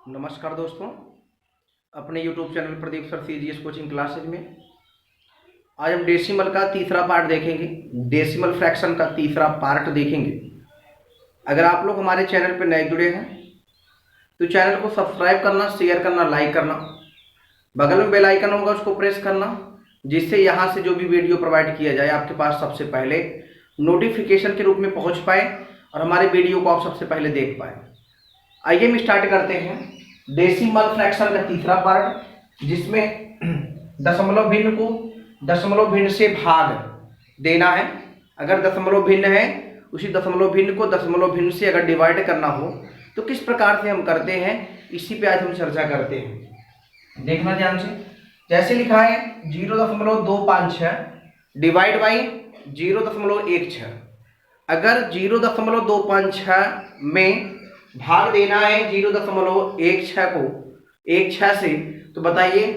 नमस्कार दोस्तों, अपने YouTube channel Pradeep sir CGS coaching classes में आज हम डेसिमल का तीसरा पार्ट देखेंगे। डेसिमल फ्रैक्शन का तीसरा पार्ट देखेंगे। अगर आप लोग हमारे चैनल पर नए जुड़े हैं तो चैनल को सब्सक्राइब करना, शेयर करना, लाइक करना, बगल में बेल आइकन होगा उसको प्रेस करना, जिससे यहाँ से जो भी वीडियो प्रोवाइड किया जाए आपके पास सबसे पहले नोटिफिकेशन के रूप में पहुँच पाए और हमारे वीडियो को आप सबसे पहले देख पाए। आइए हम स्टार्ट करते हैं डेसिमल फ्रैक्शन का तीसरा पार्ट, जिसमें दशमलव भिन्न को दशमलव भिन्न से भाग देना है। अगर दशमलव भिन्न है, उसी दशमलव भिन्न को दशमलव भिन्न से अगर डिवाइड करना हो तो किस प्रकार से हम करते हैं, इसी पे आज हम चर्चा करते हैं। देखना ध्यान से। जैसे लिखा है 0.256 डिवाइड बाई 0.16। अगर 0.256 में भाग देना है 0.16 को 16 से, तो बताइए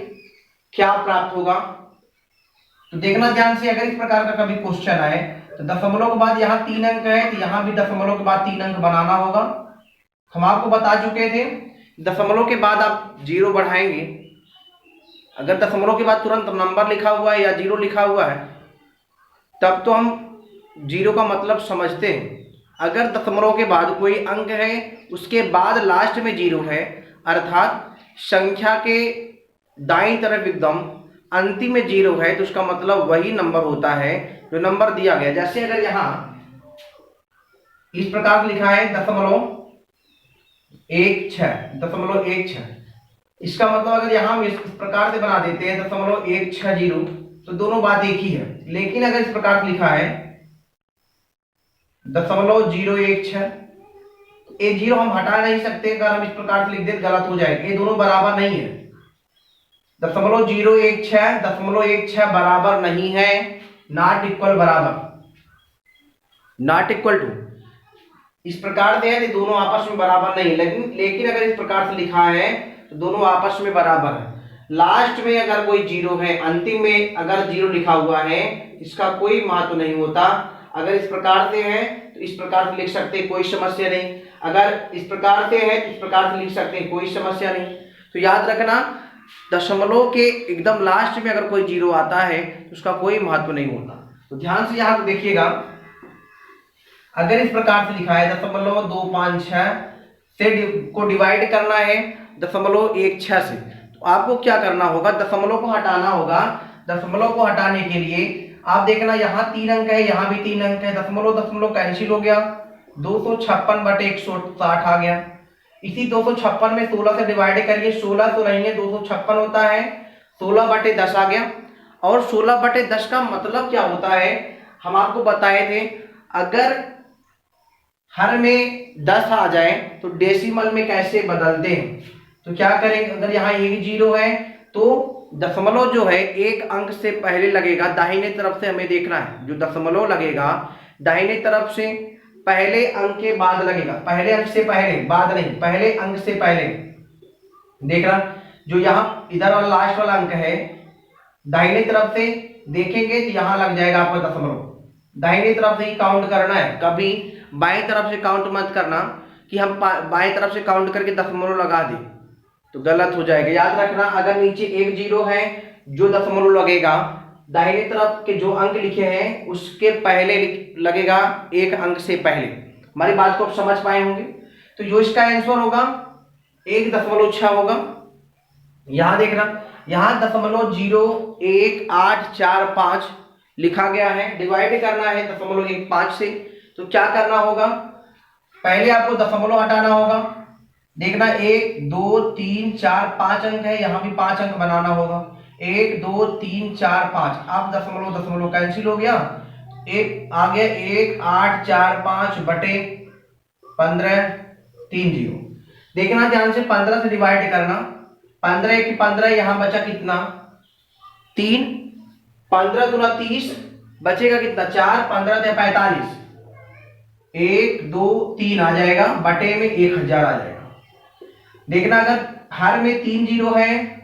क्या प्राप्त होगा। तो देखना ध्यान से। अगर इस प्रकार का कभी क्वेश्चन आए तो दशमलव के बाद यहाँ 3 अंक है, तो यहाँ भी दशमलव के बाद 3 अंक बनाना होगा। हम आपको बता चुके थे दशमलव के बाद आप 0 बढ़ाएंगे। अगर दशमलव के बाद तुरंत नंबर लिखा हुआ है या 0 लिखा हुआ है तब तो हम 0 का मतलब समझते हैं। अगर दशमलव के बाद कोई अंक है उसके बाद लास्ट में 0 है, अर्थात संख्या के दाईं तरफ एकदम अंतिम में 0 है, तो उसका मतलब वही नंबर होता है जो नंबर दिया गया। जैसे अगर यहाँ इस प्रकार लिखा है 0.16, इसका मतलब अगर यहाँ हम इस प्रकार से बना देते हैं 0.160, तो दोनों बात एक ही है। लेकिन अगर इस प्रकार लिखा है 0.016, ये 0 हम हटा नहीं सकते। अगर हम इस प्रकार से लिख दें गलत हो जाएगा। ये दोनों बराबर नहीं है। 0.016 बराबर नहीं है, नॉट इक्वल बराबर, नॉट इक्वल टू। इस प्रकार से है तो दोनों आपस में बराबर नहीं। लेकिन अगर इस प्रकार से लिखा है तो दोनों आपस में बराबर है। लास्ट में अगर कोई 0 है, अंतिम में अगर 0 लिखा हुआ है, इसका कोई महत्व नहीं होता। अगर इस प्रकार से है तो इस प्रकार से लिख सकते हैं, कोई समस्या नहीं। अगर इस प्रकार से है तो इस प्रकार से लिख सकते हैं, कोई समस्या नहीं। तो याद रखना, दशमलव के एकदम लास्ट में अगर कोई 0 आता है तो उसका कोई महत्व नहीं होता। तो ध्यान से यहाँ देखिएगा। अगर इस प्रकार से लिखा है 0.256 से को डिवाइड करना है 0.16 से, तो आपको क्या करना होगा, दशमलव को हटाना होगा। दशमलव को हटाने के लिए आप देखना यहाँ 3 अंक है, यहाँ भी 3 अंक है, दशमलव कैंसिल हो गया, 256/160 आ गया। इसी 256 में 16 से डिवाइड करिए, 16 तो नहीं है, 256 होता है, 16/10 आ गया। और 16/10 का मतलब क्या होता है, हम आपको बताए थे। अगर हर में 10 आ जाए तो डेसिमल में कैसे बदलते हैं, तो क्या करेंगे। अगर यहाँ एक 0 है तो दशमलव जो है एक अंक से पहले लगेगा, दाहिने तरफ से हमें देखना है। जो दशमलव लगेगा दाहिने तरफ से पहले अंक के बाद लगेगा, पहले अंक से पहले, बाद नहीं, पहले अंक से पहले। देखना, जो यहाँ इधर वाला लास्ट वाला अंक है, दाहिने तरफ से देखेंगे तो यहाँ लग जाएगा आपका दशमलव। दाहिने तरफ से ही काउंट करना है, कभी बाएं तरफ से काउंट मत करना कि हम बाएं तरफ से काउंट करके दशमलव लगा दें, तो गलत हो जाएगा। याद रखना, अगर नीचे एक 0 है, जो दशमलव लगेगा दाहिने तरफ के जो अंक लिखे हैं उसके पहले लगेगा, एक अंक से पहले। हमारी बात को आप समझ पाए होंगे। तो जो इसका आंसर होगा 1.6 होगा। यहां देखना, यहां 0.01845 लिखा गया है, डिवाइड करना है 0.15 से। तो क्या करना होगा, पहले आपको दशमलव हटाना होगा। देखना, 1 2 3 4 5 अंक है, यहाँ भी 5 अंक बनाना होगा। 1 2 3 4 5, आप दशमलव कैंसिल हो गया, एक आ गया 1.845/15 3 0। देखना ध्यान से, 15 से डिवाइड करना, 15 की 15, यहाँ बचा कितना 3, 15 दूना 30, बचेगा कितना 4, 15 से 45, 1 2 3 आ जाएगा, बटे में 1000 आ जाएगा। देखना, अगर हर में 3 0 है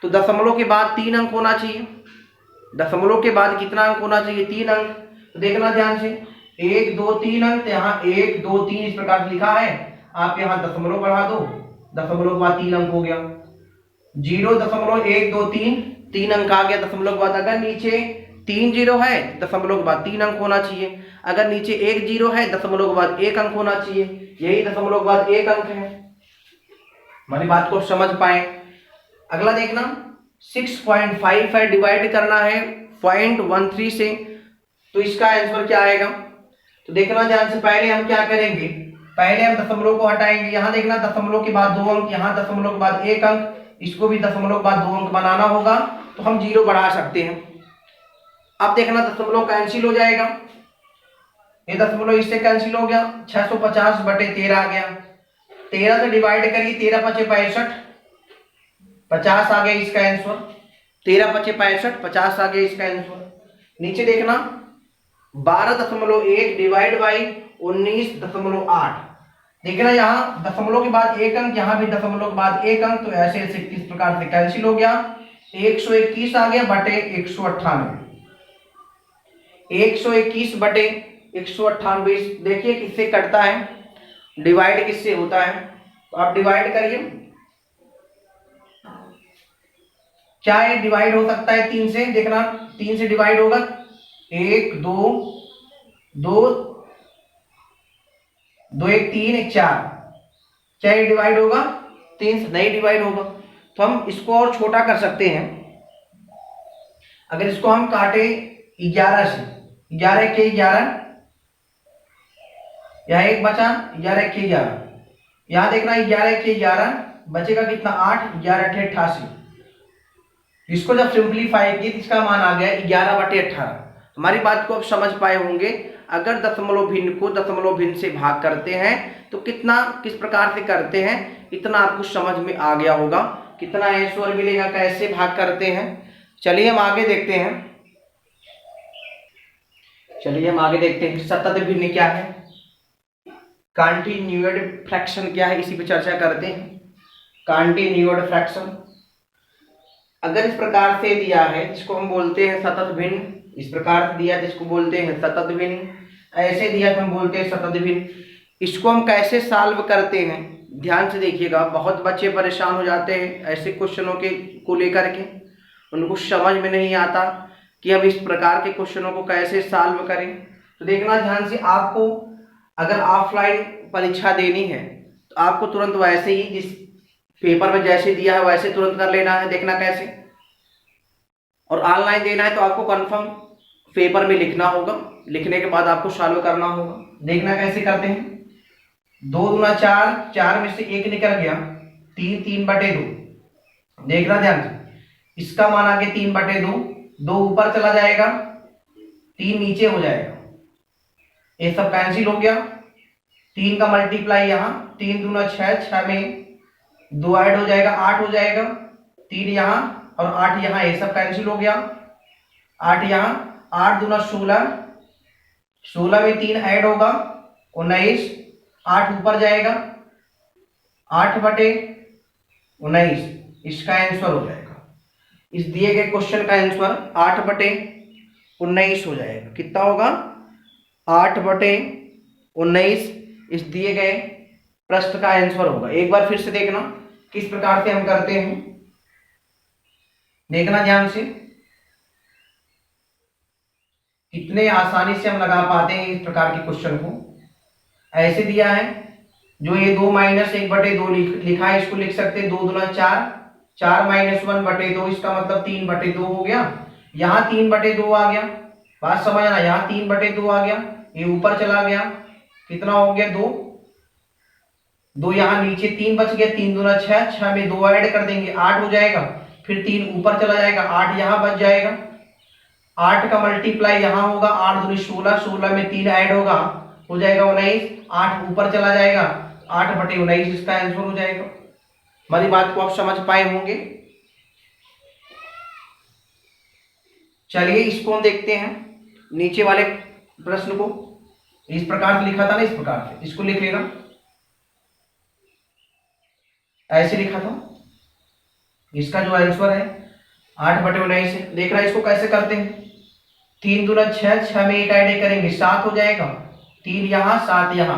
तो दशमलव के बाद 3 अंक होना चाहिए। दशमलव के बाद कितना अंक होना चाहिए, 3 अंक। तो देखना ध्यान से, 1 2 3 अंक, यहाँ 1 2 3 इस प्रकार से लिखा है। आप यहाँ दशमलव बढ़ा दो, दशमलव के बाद 3 अंक हो गया। 0.123 3 अंक आ गया दशमलव के बाद। अगर नीचे 3 जीरो है दशमलव के बाद 3 अंक होना चाहिए। अगर नीचे 1 जीरो है दशमलव के बाद 1 अंक होना चाहिए। यही दशमलव के बाद 1 अंक है। हमारी बात को समझ पाए। अगला देखना 6.5 है, डिवाइड करना है 0.13 से, तो इसका आंसर क्या आएगा? तो देखना ध्यान से। पहले हम क्या करेंगे, पहले हम दशमलव को हटाएंगे। यहां देखना दशमलव के बाद 2 अंक, यहां दशमलव के बाद 1 अंक, इसको भी दशमलव के बाद 2 अंक बनाना होगा, तो हम 0 बढ़ा सकते हैं। अब देखना दशमलव कैंसिल हो जाएगा, ये दशमलव इससे कैंसिल हो गया। 650/13 आ गया। 13 से डिवाइड करिए, 13 × 5 = 65, 50 आ गया इसका आंसर। 13 × 5 = 65, 50 आ गया इसका आंसर। नीचे देखना 12.1 डिवाइड बाई 19.8। देखना यहाँ दशमलव के बाद 1 अंक, यहाँ भी दशमलव के बाद 1 अंक, तो ऐसे ऐसे इस प्रकार से कैंसिल हो गया। 121 आ गया बटे 198। 121 बटे 198 देखिए किससे कटता है, डिवाइड किससे होता है, तो आप डिवाइड करिए। क्या ये डिवाइड हो सकता है 3 से? देखना 3 से डिवाइड होगा, 1 2 2 2 1 3 1 4। क्या ये डिवाइड होगा 3 से? नहीं डिवाइड होगा। तो हम इसको और छोटा कर सकते हैं। अगर इसको हम काटे 11 से, 11 के 11, यहाँ 1 बचा, 11 के 11, यहाँ देखना 11 के 11 बचेगा कितना 8, 11 × 8 = 88। इसको जब सिंप्लीफाई की तो इसका मान आ गया 11/18। हमारी बात को आप समझ पाए होंगे। अगर दशमलव भिन्न को दशमलव भिन्न से भाग करते हैं तो कितना किस प्रकार से करते हैं, इतना आपको समझ में आ गया होगा। कितना आंसर मिलेगा, कैसे भाग करते हैं। चलिए हम आगे देखते हैं। सतत भिन्न क्या है, कॉन्टिन्यूड फ्रैक्शन क्या है, इसी पे चर्चा करते हैं। कॉन्टिन्यूड फ्रैक्शन अगर इस प्रकार से दिया है जिसको हम बोलते हैं सतत भिन्न, इस प्रकार से दिया जिसको बोलते हैं सतत भिन्न, ऐसे दिया तो हम बोलते हैं सतत भिन्न। इसको हम कैसे सॉल्व करते हैं, ध्यान से देखिएगा। बहुत बच्चे परेशान हो जाते हैं ऐसे क्वेश्चनों को लेकर के, उनको समझ में नहीं आता कि हम इस प्रकार के क्वेश्चनों को कैसे सॉल्व करें। तो देखना ध्यान से, आपको अगर ऑफलाइन परीक्षा देनी है तो आपको तुरंत वैसे ही जिस पेपर में जैसे दिया है वैसे तुरंत कर लेना है, देखना कैसे। और ऑनलाइन देना है तो आपको कंफर्म पेपर में लिखना होगा, लिखने के बाद आपको सॉल्व करना होगा। देखना कैसे करते हैं। 2 दूना 4, 4 में से 1 निकल गया, 3 3/2। देखना ध्यान से, इसका मान आ गया 3/2, 2 ऊपर चला जाएगा, 3 नीचे हो जाएगा, ये सब कैंसिल हो गया। 3 का मल्टीप्लाई यहाँ, 3 दूना 6, 6 में 2 ऐड हो जाएगा, 8 हो जाएगा। 3 यहाँ और 8 यहाँ, ये सब कैंसिल हो गया। 8 यहाँ, 8 दूना 16, 16 में 3 ऐड होगा, 19, 8 ऊपर जाएगा, 8/19 इसका आंसर हो जाएगा। इस दिए गए क्वेश्चन का आंसर 8/19 हो जाएगा। कितना होगा 8/19 इस दिए गए प्रश्न का आंसर होगा। एक बार फिर से देखना किस प्रकार से हम करते हैं, देखना ध्यान से, कितने आसानी से हम लगा पाते हैं इस प्रकार के क्वेश्चन को। ऐसे दिया है, जो ये 2 - 1/2 लिखा है, इसको लिख सकते हैं 2 दूना 4, 4 - 1/2, इसका मतलब 3/2 हो गया। यहाँ 3/2 आ गया, बात समझना, यहाँ 3/2 आ गया, ये ऊपर चला गया, कितना हो गया 2, 2 यहाँ नीचे 3 बच गया, 3 दूना 6, 6 में 2 ऐड कर देंगे, 8 हो जाएगा, फिर 3 ऊपर चला जाएगा, 8 यहाँ बच जाएगा। 8 का मल्टीप्लाई यहाँ होगा, 8 दूनी 16, 16 में 3 ऐड होगा, हो जाएगा 19, 8 ऊपर चला जाएगा, 8/19 इसका आंसर हो जाएगा। हमारी बात को आप समझ पाए होंगे। चलिए इसको हम देखते हैं, नीचे वाले प्रश्न को इस प्रकार से लिखा था ना, इस प्रकार से इसको लिख लेना, ऐसे लिखा था। इसका जो आंसर है 8/19 है। देख रहा है इसको कैसे करते हैं। 3 दूना 6, 6 में 1 ऐड करेंगे, 7 हो जाएगा, 3 यहाँ 7 यहाँ,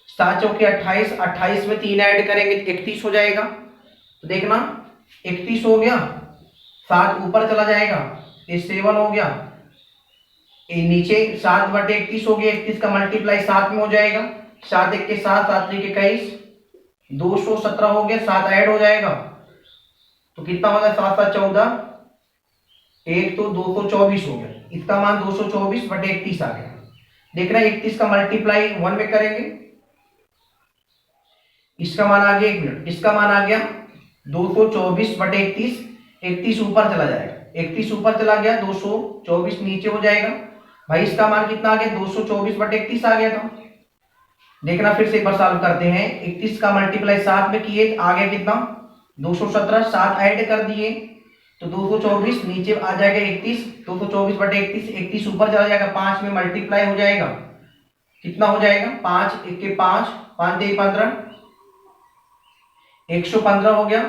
7 चौके 28, 28 में 3 ऐड करेंगे 31 हो जाएगा। तो देखना 31 हो गया, 7 ऊपर चला जाएगा, ये 7 हो गया, ये नीचे 7/31 हो गया, 31 का मल्टीप्लाई 7 में हो जाएगा, 7 1 के 7, 7 3 के 21, 217 हो गया, 7 ऐड हो जाएगा तो कितना होगा, 7 7 14, एक तो 224 हो गया, इसका मान 224/31 आ गया। देख रहे हैं 31 का मल्टीप्लाई 1 में करेंगे, इसका मान आ गया, 1 मिनट, इसका मान आ गया 224/31, 31 ऊपर चला जाएगा, 31 ऊपर चला गया, 224 नीचे हो जाएगा। भाई इसका मान कितना आ गया, 224/31 आ गया था। देखना फिर से एक बार सॉल्व करते हैं, 31 का मल्टीप्लाई 7 में किए, आ गया कितना, 217, 7 ऐड कर दिए तो 224, नीचे आ जाएगा 31, 224/31, 31 ऊपर चला जाएगा, 5 में मल्टीप्लाई हो जाएगा, कितना हो जाएगा, 5 1 के 5, 5 3 15, 115 हो गया,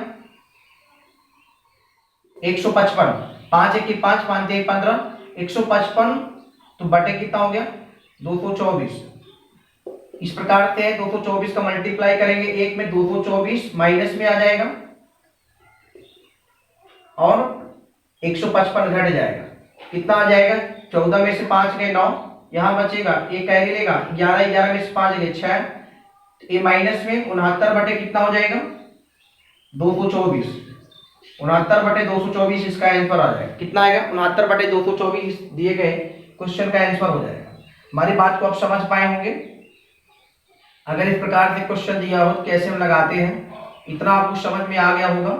155, 5 1 के 5, 5 3 15, 155, तो बटे कितना हो गया, 224। इस प्रकार से 224 का मल्टीप्लाई करेंगे, 1 में 224 माइनस में आ जाएगा और 155 घट जाएगा, कितना आ जाएगा, 14 में से 5 गए 9, यहां बचेगा एक कैरी लेगा, 11 11 में से 5 गए 6, ये माइनस में 69 बटे कितना हो जाएगा, 224, 69/224 इसका आंसर आ जाएगा, कितना आएगा, 69/224 दिए गए क्वेश्चन का आंसर हो जाएगा। हमारी बात को आप समझ पाए होंगे। अगर इस प्रकार से क्वेश्चन दिया हो तो कैसे हम लगाते हैं, इतना आपको समझ में आ गया होगा।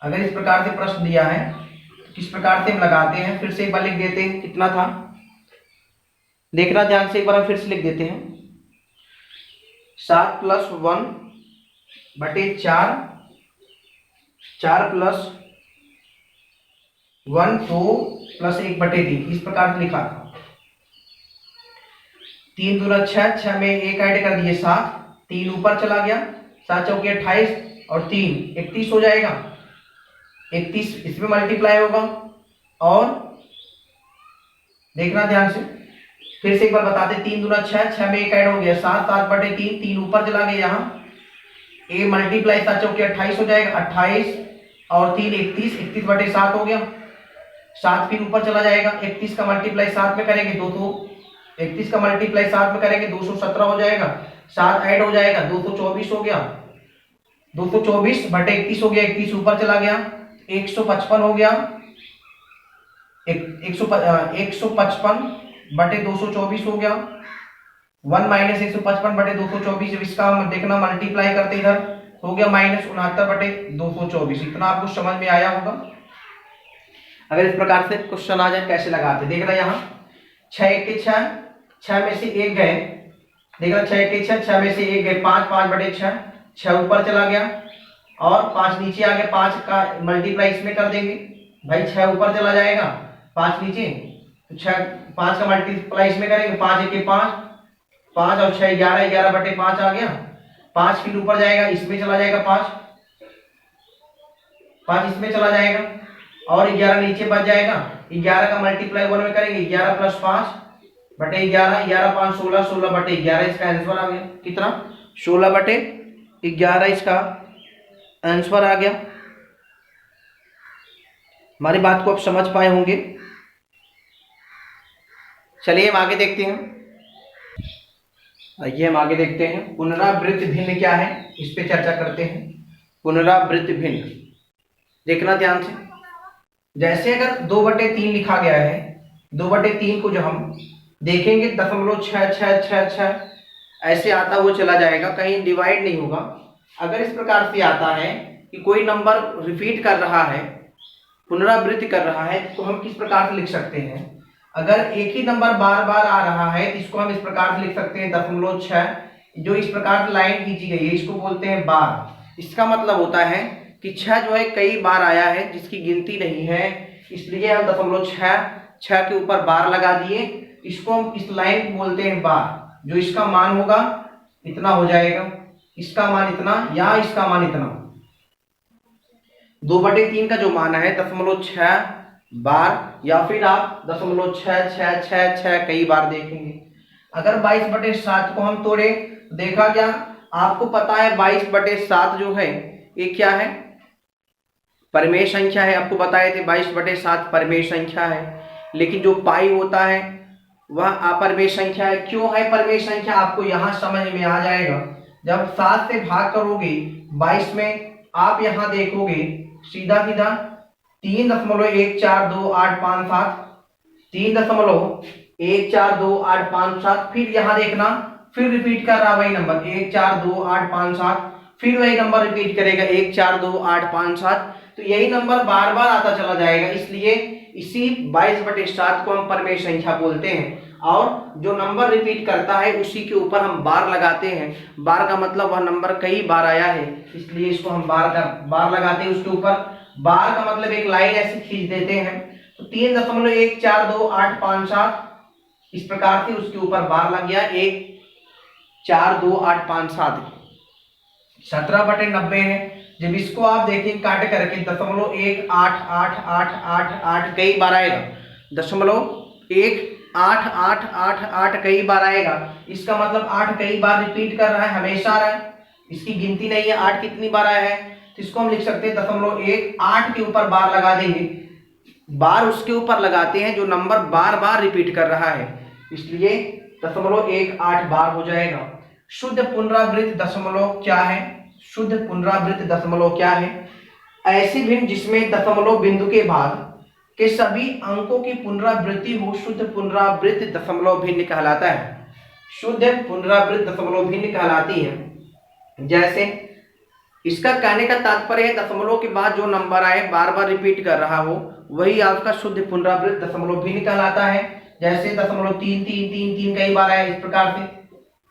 अगर इस प्रकार से प्रश्न दिया है तो किस प्रकार से हम लगाते हैं, फिर से एक बार लिख देते हैं, कितना था देखना ध्यान से, एक बार हम फिर से लिख देते हैं, 7 + 1/4, 4 + 1 2 + 1/3, इस प्रकार से लिखा था। 3 दूना 6, 6 में 1 ऐड कर दिए 7, 3 ऊपर चला गया, 7 चौके 28 और 3 31 हो जाएगा, 31 इसमें मल्टीप्लाई होगा और देखना ध्यान से, फिर से एक बार बताते, 3 दूना 6, 6 में 1 ऐड हो गया 7, 7/3, 3 ऊपर चला गया, यहाँ ए मल्टीप्लाई 7 चौके 28 हो जाएगा, 28 और 3 31, 31/7 हो गया, 7 फिर ऊपर चला जाएगा, 31 का मल्टीप्लाई 7 में करेंगे 31 का मल्टीप्लाई 7 में करेंगे 217 हो जाएगा, 7 ऐड हो जाएगा 224 हो गया, 224/31 हो गया, 31 ऊपर चला गया, 155 हो गया, 155/224 हो गया, 1 - 155/224, इसका हम देखना मल्टीप्लाई करते इधर हो गया -69/224। इतना आपको समझ में आया होगा। अगर इस प्रकार से क्वेश्चन आ जाए कैसे लगाते, देख रहे यहाँ 6 1 के 6, 6 में से 1 गए, देख रहे 6 1 के 6, 6 में से 1 गए 5, 5/6, 6 ऊपर चला गया और 5 नीचे आ गया, 5 का मल्टीप्लाई इसमें कर देंगे, भाई 6 ऊपर चला जाएगा, 5 नीचे, तो 5 का मल्टीप्लाई इसमें करेंगे, 5 1 के 5, 5 और 6 11, 11/5 आ गया, 5 फिर ऊपर जाएगा, इसमें चला जाएगा 5 इसमें चला जाएगा और 11 नीचे बच जाएगा, 11 का मल्टीप्लाई 1 में करेंगे, 11 + 5/11, 11 5 16, 16/11 इसका आंसर आ गया, कितना 16/11 इसका आंसर आ गया। हमारी बात को आप समझ पाए होंगे। चलिए हम आगे देखते हैं, आइए हम आगे देखते हैं, पुनरावृत्त भिन्न क्या है, इस पे चर्चा करते हैं। पुनरावृत्त भिन्न देखना ध्यान से, जैसे अगर 2/3 लिखा गया है, 2/3 को जो हम देखेंगे 0.6666 ऐसे आता हुआ चला जाएगा, कहीं डिवाइड नहीं होगा। अगर इस प्रकार से आता है कि कोई नंबर रिपीट कर रहा है, पुनरावृत्ति कर रहा है, तो हम किस प्रकार से लिख सकते हैं, अगर एक ही नंबर बार बार आ रहा है इसको हम इस प्रकार से लिख सकते हैं 0.6, जो इस प्रकार से लाइन खींची गई है इसको बोलते हैं बार। इसका मतलब होता है कि 6 जो है कई बार आया है जिसकी गिनती नहीं है, इसलिए हम 0.6 के ऊपर बार लगा दिए, इसको हम इस लाइन को बोलते हैं बार। जो इसका मान होगा इतना हो जाएगा, इसका मान इतना या इसका मान इतना। 2/3 का जो मान है 0.6 बार, या फिर आप 0.6666 कई बार देखेंगे। अगर 22/7 को हम तोड़े तो देखा क्या, आपको पता है 22/7 जो है ये क्या है, परिमेय संख्या है। आपको बताए थे 22/7 परिमेय संख्या है, लेकिन जो पाई होता है वह अपरिमेय संख्या है। क्यों है परिमेय संख्या, आपको यहां समझ में आ जाएगा। जब 7 से भाग करोगे 22 में, आप यहां देखोगे सीधा सीधा 3.14285, 3.14285, फिर यहां देखना, फिर रिपीट कर रहा वही नंबर 14285, फिर वही नंबर रिपीट करेगा 14285। तो यही नंबर बार बार आता चला जाएगा, इसलिए इसी 22/7 को हम परिमेय संख्या बोलते हैं। और जो नंबर रिपीट करता है उसी के ऊपर हम बार लगाते हैं। बार का मतलब वह नंबर कई बार आया है, इसलिए इसको हम बार लगाते हैं उसके ऊपर। बार का मतलब एक लाइन ऐसे खींच देते हैं। तो 3.14285 इस प्रकार से उसके ऊपर बार लग गया, 14285 17/90 है। जब इसको आप देखिए काट करके 0.18888 कई बार आएगा, 0.18888 कई बार आएगा। इसका मतलब 8 कई बार रिपीट कर रहा है, हमेशा आ रहा है, इसकी गिनती नहीं है 8 कितनी बार आया है। तो इसको हम लिख सकते हैं 0.18 के ऊपर बार लगा देंगे। बार उसके ऊपर लगाते हैं जो नंबर बार बार रिपीट कर रहा है, इसलिए 0.18 बार हो जाएगा। शुद्ध पुनरावृत्त दशमलव क्या है, शुद्ध पुनरावृत्त दशमलव क्या है, ऐसी भिन्न जिसमें दशमलव बिंदु के बाद के सभी अंकों की पुनरावृत्ति हो शुद्ध पुनरावृत्त दशमलव भिन्न कहलाता है। शुद्ध पुनरावृत्त दशमलव भिन्न कहलाती है। जैसे इसका कहने का तात्पर्य है दशमलव के बाद जो नंबर आए बार बार रिपीट कर रहा हो वही आपका शुद्ध पुनरावृत्त दशमलव भिन्न कहलाता है। जैसे 0.3333 कई बार आया, इस प्रकार से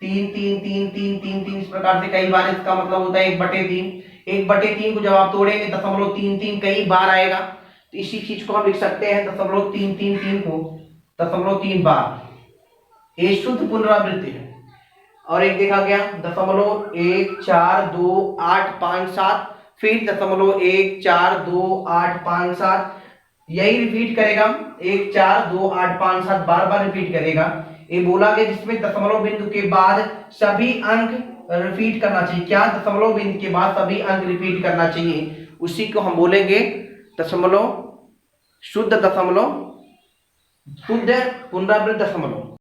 3 इस प्रकार से कई बार, इसका मतलब होता है 1/3। 1/3 को जब आप तोड़ेंगे 0.33 कई बार आएगा। तो इसी चीज को हम लिख सकते हैं 0.333 को 0.3 बार, ये शुद्ध पुनरावृत्ति है। और एक देखा गया 0.142857, फिर 0.142857, यही रिपीट करेगा 142857 बार बार रिपीट करेगा। ये बोला गया जिसमें दशमलव बिंदु के बाद सभी अंक रिपीट करना चाहिए। क्या, दशमलव बिंदु के बाद सभी अंक रिपीट करना चाहिए, उसी को हम बोलेंगे दशमलव, शुद्ध दशमलव, शुद्ध पुनरावृत्त दशमलव।